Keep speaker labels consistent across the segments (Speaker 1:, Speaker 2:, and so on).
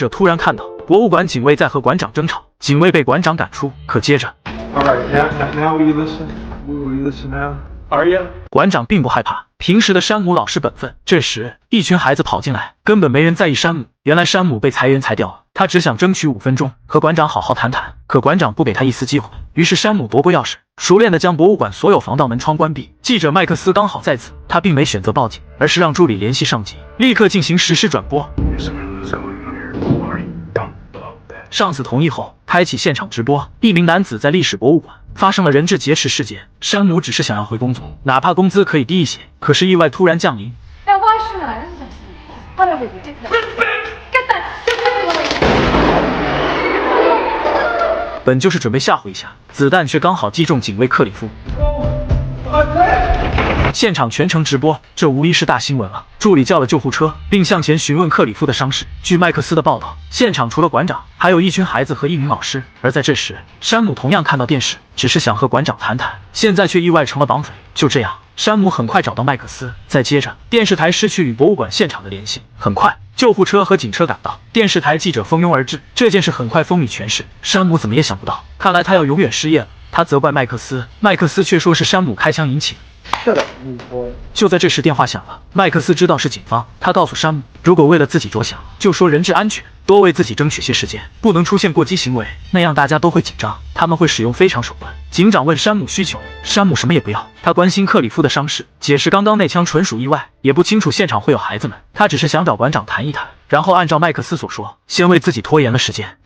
Speaker 1: 者突然看到博物馆警卫在和馆长争吵，警卫被馆长赶出。可接着
Speaker 2: Now will you listen? Will you listen now? Are you?
Speaker 1: 馆长并不害怕，平时的山姆老实本分。这时，一群孩子跑进来，根本没人在意山姆。原来山姆被裁员裁掉了，他只想争取5分钟和馆长好好谈谈。可馆长不给他一丝机会，于是山姆夺过钥匙，熟练地将博物馆所有防盗门窗关闭。记者麦克斯刚好在此，他并没选择报警，而是让助理联系上级，立刻进行实时转播。上司同意后，开启现场直播。一名男子在历史博物馆发生了人质劫持事件，山姆只是想要回工作，哪怕工资可以低一些。可是意外突然降临。本就是准备吓唬一下，子弹却刚好击中警卫克里夫。现场全程直播，这无疑是大新闻了。助理叫了救护车，并向前询问克里夫的伤势。据麦克斯的报道，现场除了馆长，还有一群孩子和一名老师。而在这时，山姆同样看到电视，只是想和馆长谈谈，现在却意外成了绑匪。就这样，山姆很快找到麦克斯。再接着，电视台失去与博物馆现场的联系。很快，救护车和警车赶到，电视台记者蜂拥而至。这件事很快风靡全市。山姆怎么也想不到，看来他要永远失业了。他责怪麦克斯，麦克斯却说是山姆开枪引起的。就在这时，电话响了。麦克斯知道是警方，他告诉山姆，如果为了自己着想，就说人质安全，多为自己争取些时间，不能出现过激行为，那样大家都会紧张，他们会使用非常手段。警长问山姆需求，山姆什么也不要，他关心克里夫的伤势，解释刚刚那枪纯属意外，也不清楚现场会有孩子们，他只是想找馆长谈一谈，然后按照麦克斯所说，先为自己拖延了时间。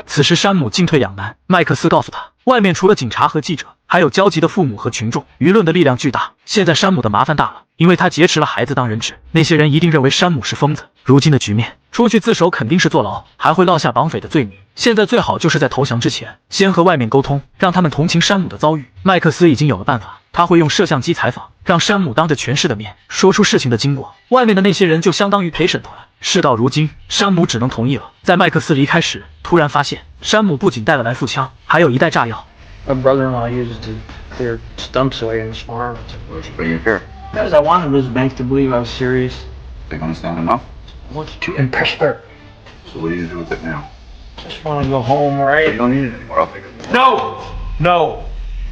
Speaker 1: 此时山姆进退两难，麦克斯告诉他，外面除了警察和记者，还有焦急的父母和群众，舆论的力量巨大。现在山姆的麻烦大了，因为他劫持了孩子当人质，那些人一定认为山姆是疯子。如今的局面，出去自首肯定是坐牢，还会落下绑匪的罪名。现在最好就是在投降之前，先和外面沟通，让他们同情山姆的遭遇。麦克斯已经有了办法，他会用摄像机采访，让山姆当着全市的面说出事情的经过，外面的那些人就相当于陪审团。事到如今，山姆只能同意了。在麦克斯离开时，突然发现山姆不仅带了来复枪，还有一袋炸药。
Speaker 3: My brother-in-law uses to clear stumps away in his farm.
Speaker 4: What's bringing here?
Speaker 3: Because I wanted those banks to believe I was serious.
Speaker 4: They gonna stand enough?
Speaker 3: I want you to impress her.
Speaker 4: So what are you gonna do with it now?
Speaker 3: Just want to go home,
Speaker 4: You
Speaker 3: right?
Speaker 4: don't need it anymore. I'll take it.
Speaker 2: No! No!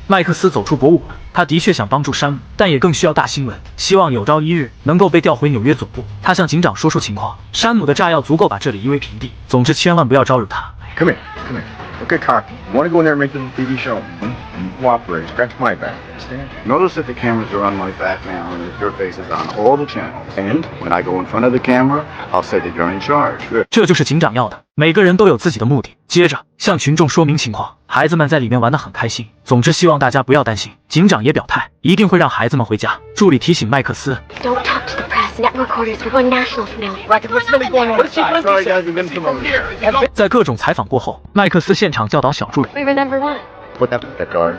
Speaker 1: 麦克斯走出博物馆，他的确想帮助山姆，但也更需要大新闻，希望有朝一日能够被调回纽约总部。他向警长说出情况，山姆的炸药足够把这里夷为平地。总之，千万不要招惹他。
Speaker 4: Come here. Come here. Okay, cocky. You wanna go in there and make this a TV show? And cooperate. Scratch my back. Understand? Notice that the cameras are on my back now and that your face is on all the channels. And when I go in front of the camera, I'll say that you're in charge. Good.
Speaker 1: 这就是警长要的，每个人都有自己的目的。接着向群众说明情况，孩子们在里面玩得很开心。总之，希望大家不要担心。警长也表态，一定会让孩子们回家。助理提醒麦克斯
Speaker 5: Don't talk to the press. Network orders. We're going national from now.
Speaker 3: What's really going on? Sorry, guys, we've been come over here.
Speaker 1: 在各种采访过后，麦克斯现场教导小助理。
Speaker 5: We remember what?
Speaker 4: What happened to that guard?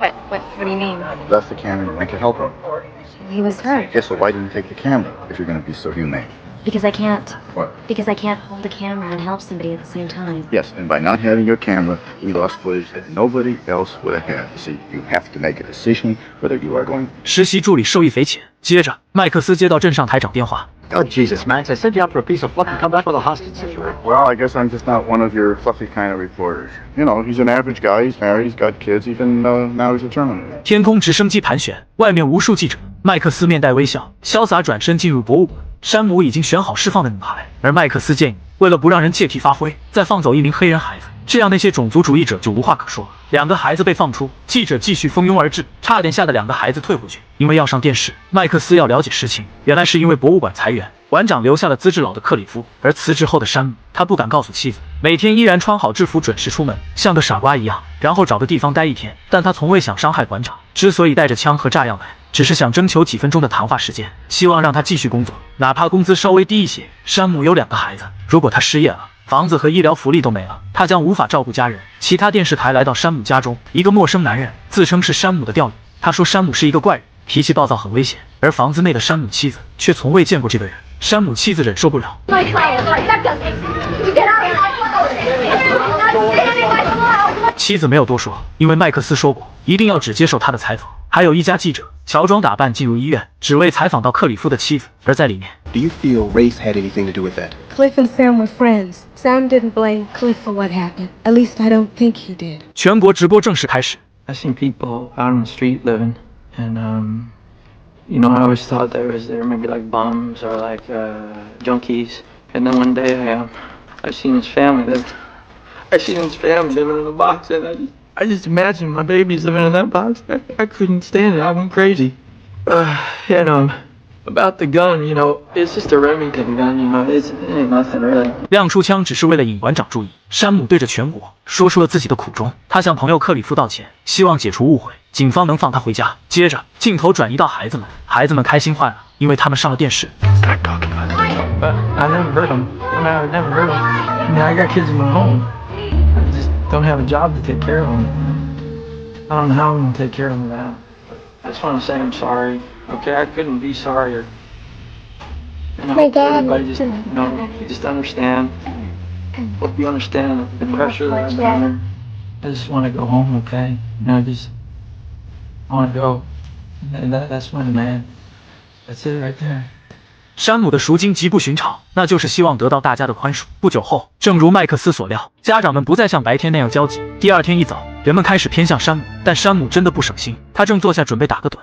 Speaker 5: What do you mean?
Speaker 4: Left the camera and went to help him.
Speaker 5: He was hurt.
Speaker 4: Yeah, so why didn't you take the camera if you're gonna be so humane?
Speaker 5: Because I can't.
Speaker 4: What?
Speaker 5: Because I can't hold a camera and help somebody at the same time.
Speaker 4: Yes, and by not having your camera, we lost footage that nobody else would have had. See, you have to make a decision whether you are going.
Speaker 1: 实习助理受益匪浅。接着，麦克斯接到镇上台长电话。
Speaker 3: Oh, Jesus, Max. I sent you out for a piece of fluff and come back with a hostage situation.
Speaker 4: Well, I guess I'm just not one of your fluffy kind of reporters. You know, he's an average guy. He's married. He's got kids. Even now he's a Terminator.
Speaker 1: 天空直升机盘旋，外面无数记者。麦克斯面带微笑，潇洒转身进入博物馆。山姆已经选好释放的女孩，而麦克斯建议，为了不让人借题发挥，再放走一名黑人孩子，这样那些种族主义者就无话可说。2个孩子被放出，记者继续蜂拥而至，差点吓得2个孩子退回去。因为要上电视，麦克斯要了解实情。原来是因为博物馆裁员，馆长留下了资质老的克里夫，而辞职后的山姆，他不敢告诉妻子，每天依然穿好制服准时出门，像个傻瓜一样，然后找个地方待1天。但他从未想伤害馆长，之所以带着枪和炸药来，只是想征求几分钟的谈话时间，希望让他继续工作，哪怕工资稍微低一些。山姆有2个孩子，如果他失业了，房子和医疗福利都没了，他将无法照顾家人。其他电视台来到山姆家中，一个陌生男人自称是山姆的调语，他说山姆是一个怪人，脾气暴躁，很危险。而房子内的山姆妻子却从未见过这个人。山姆妻子忍受不了，
Speaker 5: My client. That doesn't. You get out of my house.
Speaker 1: 妻子没有多说，因为麦克斯说过，一定要只接受他的采访。还有一家记者乔装打扮进入医院，只为采访到克里夫的妻子。而在里面
Speaker 6: Do you feel race had anything to do with that?
Speaker 7: Cliff and Sam were friends. Sam didn't blame Cliff for what happened. At least I don't think he did.
Speaker 1: 全国直播正式开始。
Speaker 3: I've seen people out on the street living, and you know, I always thought they were maybe like bums or like junkies. And then one day I seen his family live. I seen his family living in a box, and I just imagined my babies living in that box. I couldn't stand it. I went crazy. And about the gun, you know, it's just a Remington gun, you know, it ain't nothing really.
Speaker 1: 亮出枪只是为了引馆长注意。山姆对着全国说出了自己的苦衷，他向朋友克里夫道歉，希望解除误会，警方能放他回家。接着镜头转移到孩子们，孩子们开心坏了，因为他们上了电视。
Speaker 3: But I never heard them. I never heard them. I mean, I got kids in my home. I just don't have a job to take care of them. I don't know how I'm gonna take care of them now. I just want to say I'm sorry. Okay, I couldn't be sorrier. You know,
Speaker 5: My dad
Speaker 3: everybody just, you know, you just understand. Hope you understand the pressure that I'm under. I just want to go home, okay? You know, I want to go. And that's my demand. That's it right there.
Speaker 1: 山姆的赎金极不寻常，那就是希望得到大家的宽恕。不久后，正如麦克斯所料，家长们不再像白天那样焦急。第二天一早，人们开始偏向山姆，但山姆真的不省心，他正坐下准备打个盹。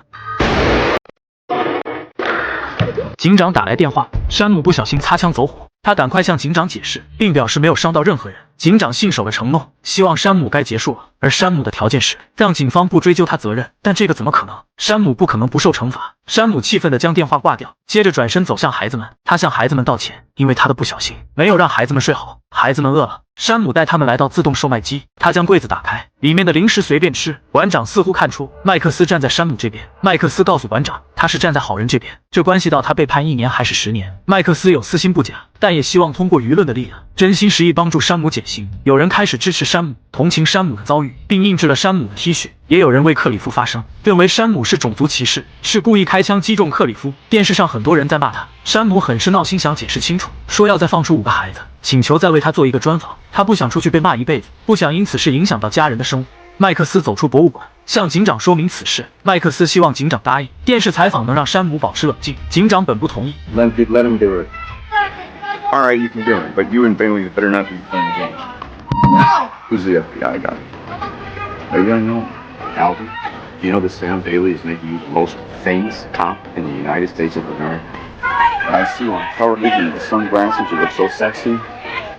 Speaker 1: 警长打来电话，山姆不小心擦枪走火，他赶快向警长解释，并表示没有伤到任何人。警长信守了承诺，希望山姆该结束了。而山姆的条件是让警方不追究他责任，但这个怎么可能？山姆不可能不受惩罚。山姆气愤地将电话挂掉，接着转身走向孩子们，他向孩子们道歉，因为他的不小心没有让孩子们睡好。孩子们饿了，山姆带他们来到自动售卖机，他将柜子打开，里面的零食随便吃。馆长似乎看出麦克斯站在山姆这边，麦克斯告诉馆长，他是站在好人这边，这关系到他被判1年还是10年。麦克斯有私心不假，但也希望通过舆论的力量，真心实意帮助山姆减刑。有人开始支持山姆，同情山姆的遭遇，并印制了山姆的 T 恤。也有人为克里夫发声，认为山姆是种族歧视，是故意开枪击中克里夫。电视上很多人在骂他，山姆很是闹心，想解释清楚，说要再放出5个孩子，请求再为他做一个专访。他不想出去被骂一辈子，不想因此事影响到家人的生活。麦克斯走出博物馆，向警长说明此事。麦克斯希望警长答应电视采访能让山姆保持冷静，警长本不同意。
Speaker 4: Let him do it. All right, you can do it, but you and Bailey better not be playing games. Who's the FBI guy? Are you gonna know Albert? Do you know that Sam Bailey is maybe the most famous cop in the United States of America? I see on television with sunglasses, you look so sexy.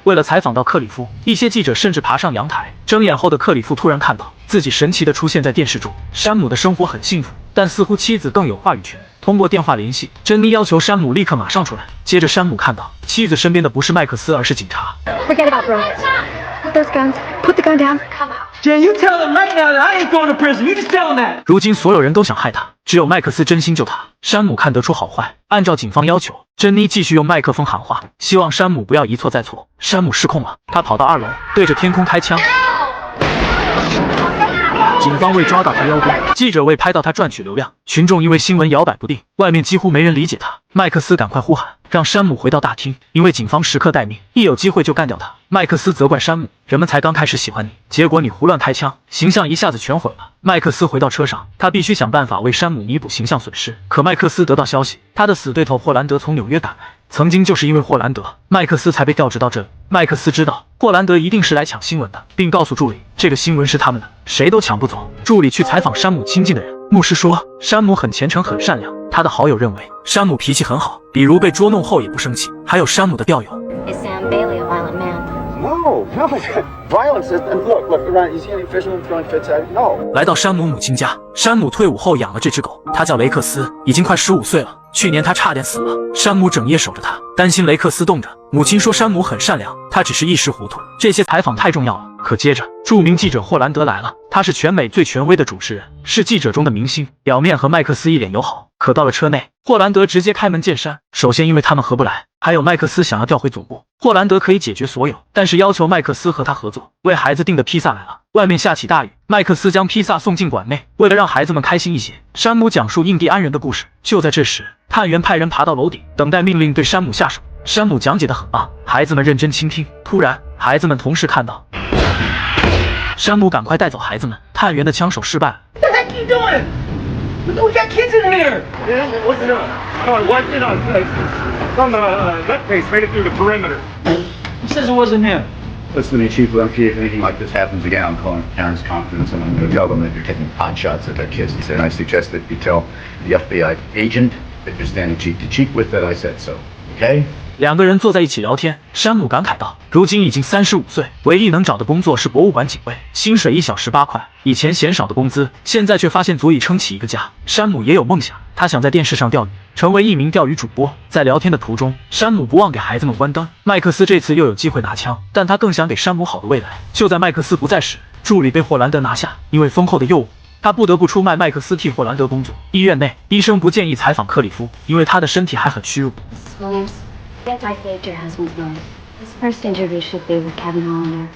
Speaker 1: 为了采访到克里夫，一些记者甚至爬上阳台。睁眼后的克里夫突然看到自己神奇地出现在电视中。山姆的生活很幸福，但似乎妻子更有话语权。通过电话联系，珍妮要求山姆立刻马上出来。接着山姆看到妻子身边的不是麦克斯，而是警察。
Speaker 5: Forget about bro. Put those guns. Put the gun down. Come out.
Speaker 3: Jen, you tell him right now that I ain't going to prison. You just tell him that.
Speaker 1: 如今所有人都想害他，只有麦克斯真心救他。山姆看得出好坏，按照警方要求，珍妮继续用麦克风喊话，希望山姆不要一错再错。山姆失控了，他跑到2楼，对着天空开枪。警方为抓到他邀功，记者为拍到他赚取流量，群众因为新闻摇摆不定，外面几乎没人理解他。麦克斯赶快呼喊，让山姆回到大厅，因为警方时刻待命，一有机会就干掉他。麦克斯责怪山姆，人们才刚开始喜欢你，结果你胡乱开枪，形象一下子全毁了。麦克斯回到车上，他必须想办法为山姆弥补形象损失。可麦克斯得到消息，他的死对头霍兰德从纽约赶来，曾经就是因为霍兰德，麦克斯才被调职到这里。麦克斯知道霍兰德一定是来抢新闻的，并告诉助理，这个新闻是他们的，谁都抢不走。助理去采访山姆亲近的人，牧师说山姆很虔诚很善良，他的好友认为山姆脾气很好，比如被捉弄后也不生气。还有山姆的调友
Speaker 5: Is Sam Bailey a violent man?
Speaker 4: No. Violence is. Look, around. You see any fishermen throwing fits at you? No.
Speaker 1: 来到山姆母亲家，山姆退伍后养了这只狗，它叫雷克斯，已经快15岁了。去年他差点死了，山姆整夜守着他，担心雷克斯冻着。母亲说山姆很善良，他只是一时糊涂。这些采访太重要了。可接着，著名记者霍兰德来了，他是全美最权威的主持人，是记者中的明星，表面和麦克斯一脸友好。可到了车内，霍兰德直接开门见山。首先因为他们合不来，还有麦克斯想要调回总部，霍兰德可以解决所有，但是要求麦克斯和他合作。为孩子订的披萨来了，外面下起大雨，麦克斯将披萨送进馆内，为了让孩子们开心一些，山姆讲述印第安人的故事。就在这时，探员派人爬到楼顶，等待命令对山姆下手。山姆讲解得很棒，孩子们认真倾听。突然，孩子们同时看到山姆赶快带走孩子们，探员的枪手失败了。
Speaker 2: We got kids in here! Yeah, what's it on? Oh, what's it on? It's on the left face, made it through the perimeter.
Speaker 3: He says it wasn't him.
Speaker 4: Listen to me, Chief. If anything like this happens again, I'm calling parents' conference and I'm going to tell them that you're taking pot shots at their kids. And I suggest that you tell the FBI agent that you're standing cheek to cheek with that I said so. Okay?
Speaker 1: 两个人坐在一起聊天，山姆感慨道：“如今已经35岁，唯一能找的工作是博物馆警卫，薪水1小时8块，以前嫌少的工资，现在却发现足以撑起一个家。”山姆也有梦想，他想在电视上钓鱼，成为一名钓鱼主播。在聊天的途中，山姆不忘给孩子们关灯。麦克斯这次又有机会拿枪，但他更想给山姆好的未来。就在麦克斯不在时，助理被霍兰德拿下，因为丰厚的诱惑。他不得不出卖麦克斯替霍兰德工作。医院内，医生不建议采访克里夫，因为他的身体还很虚弱。
Speaker 5: Yes, I saved your husband's life. His first interview should be with Kevin Hollander.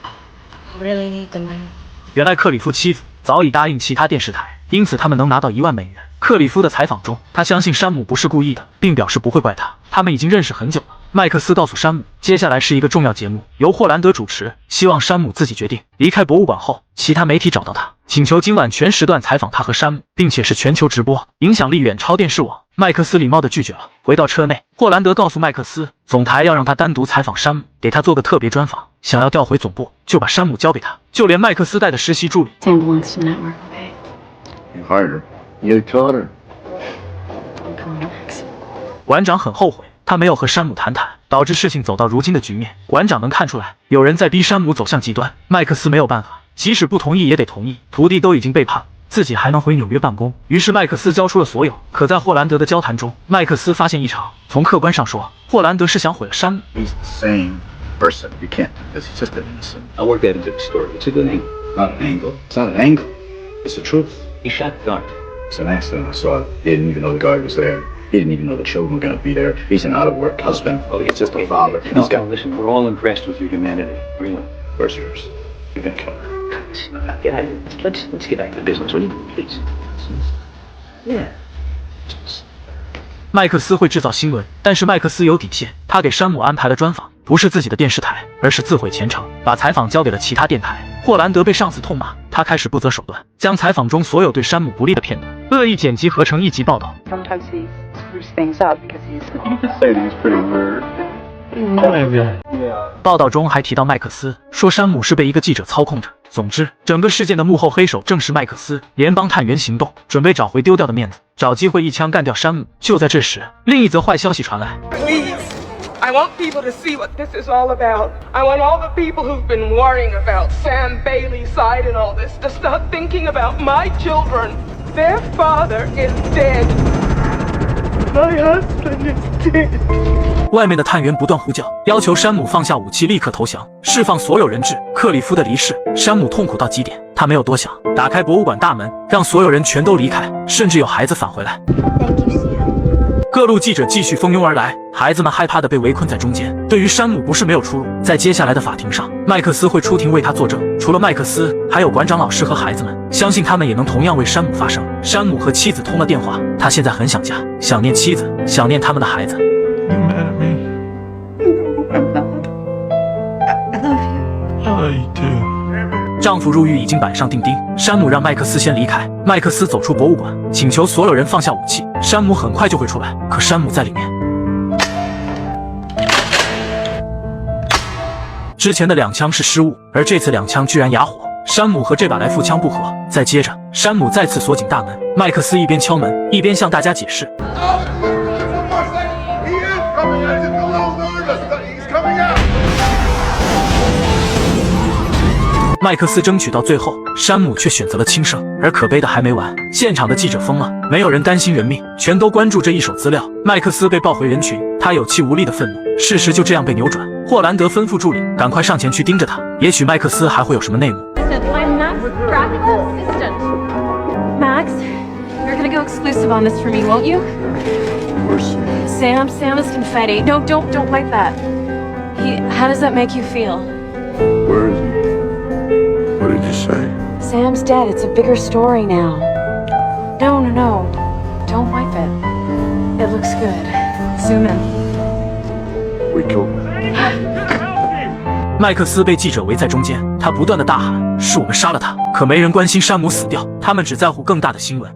Speaker 7: I really need the money.
Speaker 1: 原来克里夫妻子早已答应其他电视台，因此他们能拿到1万美元。克里夫的采访中，他相信山姆不是故意的，并表示不会怪他。他们已经认识很久了。麦克斯告诉山姆，接下来是一个重要节目，由霍兰德主持，希望山姆自己决定。离开博物馆后，其他媒体找到他，请求今晚全时段采访他和山姆，并且是全球直播，影响力远超电视网。麦克斯礼貌地拒绝了。回到车内，霍兰德告诉麦克斯，总台要让他单独采访山姆，给他做个特别专访。想要调回总部，就把山姆交给他，就连麦克斯带的实习助理。
Speaker 5: Sam wants to network, okay?
Speaker 4: You hired her. You taught her.
Speaker 5: I'm calling Max.
Speaker 1: 馆长很后悔，他没有和山姆谈谈，导致事情走到如今的局面。馆长能看出来，有人在逼山姆走向极端。麦克斯没有办法，即使不同意也得同意。徒弟都已经背叛了，自己还能回纽约办公。于是麦克斯交出了所有。可在霍兰德的交谈中，麦克斯发现异常。从客观上说，霍兰德是想毁了山姆。
Speaker 4: He's the same person. You can't, because he's just an innocent.
Speaker 8: I work that into the story. It's a good angle.
Speaker 4: Not an angle. It's not an angle. It's the truth.
Speaker 8: He shot the guard.
Speaker 4: It's an accident. I saw it. He didn't even know the guard was there. He didn't even know the children were going to be there. He's an out-of-work husband.
Speaker 8: Oh,
Speaker 4: He's just a father.
Speaker 8: No,
Speaker 4: He's got...
Speaker 8: listen, we're all impressed with your humanity. Really.
Speaker 4: Where's yours? You've been killed.
Speaker 8: Yeah, let's get back to business, will you? Please. Yeah.
Speaker 1: 麦克斯会制造新闻，但是麦克斯有底线。他给山姆安排了专访，不是自己的电视台，而是自毁前程，把采访交给了其他电台。霍兰德被上司痛骂，他开始不择手段，将采访中所有对山姆不利的片段恶意剪辑合成一集报道。
Speaker 9: Sometimes he screws things up because he's.
Speaker 4: Say he's pretty weird.
Speaker 1: 报道中还提到麦克斯，说山姆是被一个记者操控着。总之，整个事件的幕后黑手正是麦克斯。联邦探员行动，准备找回丢掉的面子，找机会一枪干掉山姆。就在这时，另一则坏消息传来。
Speaker 10: Please, I want people to see what this is all about. I want all the people who've been worrying about Sam Bailey's side in all this to start thinking about my children. Their father is dead. My husband is dead.
Speaker 1: 外面的探员不断呼叫，要求山姆放下武器，立刻投降，释放所有人质。克里夫的离世，山姆痛苦到极点，他没有多想，打开博物馆大门，让所有人全都离开，甚至有孩子返回来。
Speaker 5: Thank you, Sam.
Speaker 1: 各路记者继续蜂拥而来，孩子们害怕的被围困在中间。对于山姆不是没有出路，在接下来的法庭上，麦克斯会出庭为他作证。除了麦克斯，还有馆长老师和孩子们，相信他们也能同样为山姆发声。山姆和妻子通了电话，他现在很想家，想念妻子，想念他们的孩子。
Speaker 2: You mad at me?
Speaker 7: I love you.
Speaker 2: I love you too.
Speaker 1: 丈夫入狱已经板上钉钉，山姆让麦克斯先离开。麦克斯走出博物馆，请求所有人放下武器。山姆很快就会出来，可山姆在里面。之前的2枪是失误，而这次2枪居然哑火。山姆和这把来复枪不合。再接着，山姆再次锁紧大门。麦克斯一边敲门，一边向大家解释。 麦克斯争取到最后，山姆却选择了轻生。而可悲的还没完，现场的记者疯了，没有人担心人命，全都关注这一手资料。麦克斯被抱回人群，他有气无力的愤怒，事实就这样被扭转。霍兰德吩咐助理赶快上前去盯着他，也许麦克斯还会有什么内幕。
Speaker 5: I'm Max Dracula's assistant. Max, you're gonna go exclusive on this for me, won't you?
Speaker 4: Of course.
Speaker 5: Sam is confetti. No, don't like that. How does that make you feel?
Speaker 4: Where is he? What did you say?
Speaker 5: Sam's dead. It's a bigger story now. No. Don't wipe it. It looks good. Zoom in.
Speaker 4: We killed him.
Speaker 1: 麦克斯被记者围在中间，他不断的大喊：“是我们杀了他！”可没人关心山姆死掉，他们只在乎更大的新闻。